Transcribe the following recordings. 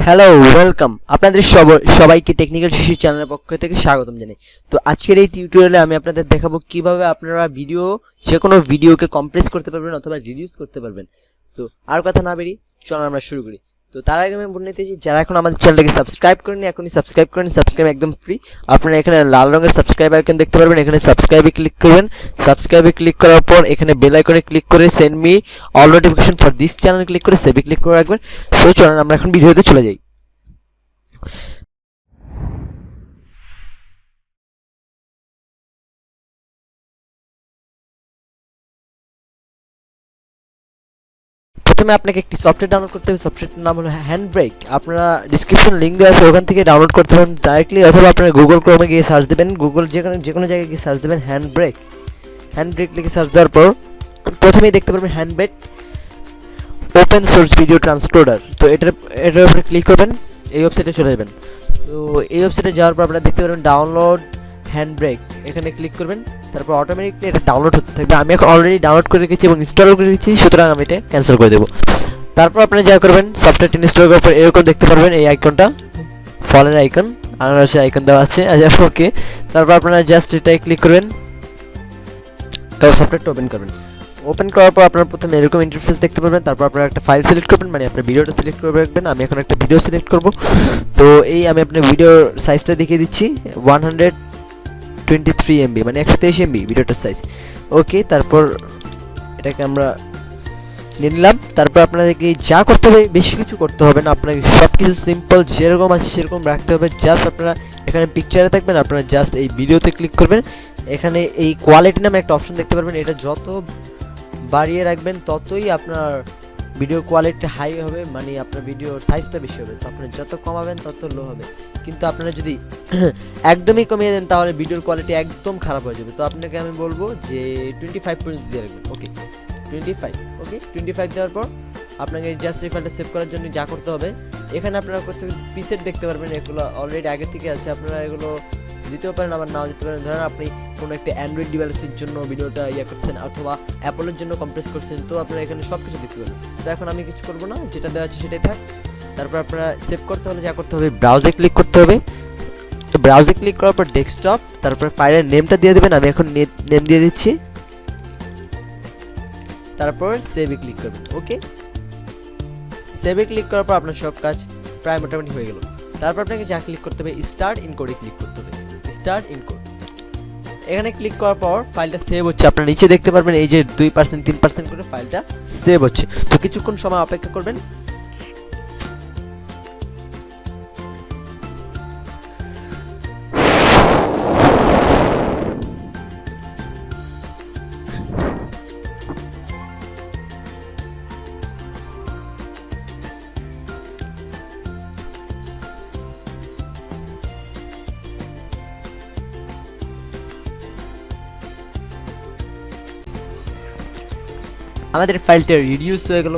Hello welcome আপনাদের সবাইকে technical শিশু চ্যানেলের পক্ষ থেকে স্বাগতম জানাই। তো আজকের এই টিউটোরিয়ালে আমি আপনাদের দেখাবো কিভাবে আপনারা যে কোনো ভিডিওকে কম্প্রেস করতে পারবেন অথবা রিডিউস করতে পারবেন। তো আর কথা না বেরিয়ে চলো আমরা শুরু করি। তো তার আগে আমি বলে নিতেছি, যারা এখন আমাদের চ্যানেলটাকে সাবস্ক্রাইব করেনি এখনই সাবস্ক্রাইব করেন। সাবস্ক্রাইব একদম ফ্রি। আপনারা এখানে লাল রঙের সাবস্ক্রাইব আইকন দেখতে পারবেন, এখানে সাবস্ক্রাইবে ক্লিক করবেন। সাবস্ক্রাইবে ক্লিক করার পর এখানে বেল আইকনে ক্লিক করে send me all notification for this channel click করে সেভে ক্লিক করে রাখবেন। সো চলুন আমরা এখন ভিডিওতে চলে যাই। প্রথমে আপনাকে একটি সফটওয়্যার ডাউনলোড করতে হবে। সফটওয়্যারটার নাম হলো হ্যান্ডব্রেক। আপনারা ডিসক্রিপশন লিঙ্ক দেওয়া আছে, ওখান থেকে ডাউনলোড করতে পারেন ডাইরেক্টলি, অথবা আপনারা গুগল ক্রোমে গিয়ে সার্চ দেবেন, গুগল যে কোনো জায়গায় গিয়ে সার্চ দেবেন হ্যান্ডব্রেক লিখে সার্চ দেওয়ার পর প্রথমেই দেখতে পারবেন হ্যান্ডব্রেক ওপেন সোর্স ভিডিও ট্রান্সক্লোডার। তো এটার উপরে ক্লিক করবেন, এই ওয়েবসাইটে চলে যাবেন। তো এই ওয়েবসাইটে যাওয়ার পর আপনারা দেখতে পারবেন ডাউনলোড হ্যান্ডব্রেক, এখানে ক্লিক করবেন। তারপর অটোমেটিকলি এটা ডাউনলোড হতে থাকবে। আমি এখন অলরেডি ডাউনলোড করে রেখেছি এবং ইনস্টল করে রেখেছি, সুতরাং আমি এটা ক্যান্সেল করে দেবো। তারপর আপনারা যা করবেন, সফটওয়্যারটি ইনস্টল করার পর এরকম দেখতে পারবেন এই আইকনটা, ফলের আইকন, আনারসের আইকন দেওয়া আছে। আচ্ছা ওকে, তারপর আপনারা জাস্ট এটাই ক্লিক করবেন, তারপর সফটওয়্যারটা ওপেন করবেন। ওপেন করার পর আপনারা প্রথমে এরকম ইন্টারফেস দেখতে পারবেন। তারপর আপনারা একটা ফাইল সিলেক্ট করবেন, মানে আপনার ভিডিওটা সিলেক্ট করে রাখবেন। আমি এখন একটা ভিডিও সিলেক্ট করব। তো আমি আপনার ভিডিওর সাইজটা দেখিয়ে দিচ্ছি, 123 MB, মানে 123 MB ভিডিওটার সাইজ। ওকে, তারপর এটাকে আমরা নিয়ে নিলাম। তারপর আপনাদেরকে যা করতে হবে, বেশি কিছু করতে হবে না, আপনাকে সব কিছু সিম্পল যেরকম আছে সেরকম রাখতে হবে। জাস্ট আপনারা এখানে পিকচারে থাকবেন, আপনারা জাস্ট এই ভিডিওতে ক্লিক করবেন। এখানে এই কোয়ালিটি নামে একটা অপশন দেখতে পারবেন, এটা যত বাড়িয়ে রাখবেন ততই আপনার ভিডিও কোয়ালিটি হাই হবে, মানে আপনার ভিডিওর সাইজটা বেশি হবে। তো আপনারা যত কমাবেন তত লো হবে, কিন্তু আপনারা যদি একদমই কমিয়ে দেন তাহলে ভিডিওর কোয়ালিটি একদম খারাপ হয়ে যাবে। তো আপনাকে আমি বলবো যে 25 পর্যন্ত দিয়ে রাখবেন। ওকে 25 দেওয়ার পর আপনাকে জাস্ট এই ফাইলটা সেভ করার জন্য যা করতে হবে, এখানে আপনারা প্রিসেট দেখতে পারবেন, এগুলো অলরেডি আগে থেকে আছে, আপনারা এগুলো দিতেও পারেন আবার নাও দিতে পারেন। ধরেন আপনি কোনো একটা অ্যান্ড্রয়েড ডিভাইসের জন্য ভিডিওটা করছেন অথবা অ্যাপলের জন্য কম্প্রেস করছেন, তো আপনারা এখানে সব কিছু দেখতে পাবেন। তো এখন আমি কিছু করবো না, যেটা দেওয়া আছে সেটাই থাক। তারপর আপনারা সেভ করতে হলে যা করতে হবে, ব্রাউজে ক্লিক করতে হবে। ব্রাউজে ক্লিক করার পর ডেস্কটপ, তারপর ফাইলের নেমটা দিয়ে দেবেন। আমি এখন নেম দিয়ে দিচ্ছি, তারপর সেভে ক্লিক করবেন। ওকে, সেভে ক্লিক করার পর আপনার সব কাজ প্রায় মোটামুটি হয়ে গেল। তারপর আপনাকে যা ক্লিক করতে হবে, স্টার্ট ইনকোডে ক্লিক করতে হবে। স্টার্ট ইনকোড, এখানে ক্লিক করার পর ফাইলটা সেভ হচ্ছে। আপনারা নিচে দেখতে পারবেন এই যে 2% 3% করে ফাইলটা সেভ হচ্ছে। তো কিছুক্ষণ সময় অপেক্ষা করবেন। আমাদের ফাইলটা রিডিউস হয়ে গেল।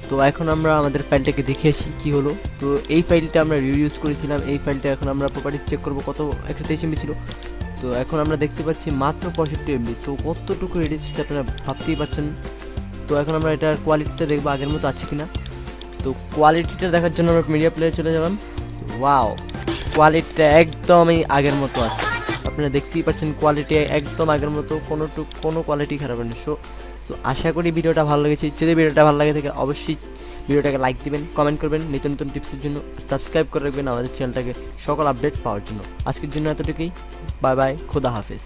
তো এখন আমরা আমাদের ফাইলটাকে দেখে আসি কী হলো। তো এই ফাইলটা আমরা রিডিউস করেছিলাম, এই ফাইলটা এখন আমরা প্রপার্টিজ চেক করবো, কত 123 MB ছিল। তো এখন আমরা দেখতে পাচ্ছি মাত্র 65 MB। তো কতটুকু রিডিউস হচ্ছে আপনারা ভাবতেই পারছেন। তো এখন আমরা এটার কোয়ালিটিটা দেখবো আগের মতো আছে কিনা। তো কোয়ালিটিটা দেখার জন্য আমরা মিডিয়া প্লেয়ারে চলে গেলাম। ওয়াও, কোয়ালিটিটা একদমই আগের মতো আছে, আপনারা দেখতেই পাচ্ছেন কোয়ালিটি একদম আগের মতো, কোনো কোয়ালিটি খারাপ নেই। সো আশা করি ভিডিওটা ভালো লেগেছে। যদি ভিডিওটা ভালো লাগে থাকে অবশ্যই ভিডিওটাকে লাইক দিবেন, কমেন্ট করবেন, নতুন নতুন টিপসের জন্য সাবস্ক্রাইব করে রাখবেন আমাদের চ্যানেলটাকে সকল আপডেট পাওয়ার জন্য। আজকের জন্য এতটুকুই, বাই বাই, খোদা হাফেজ।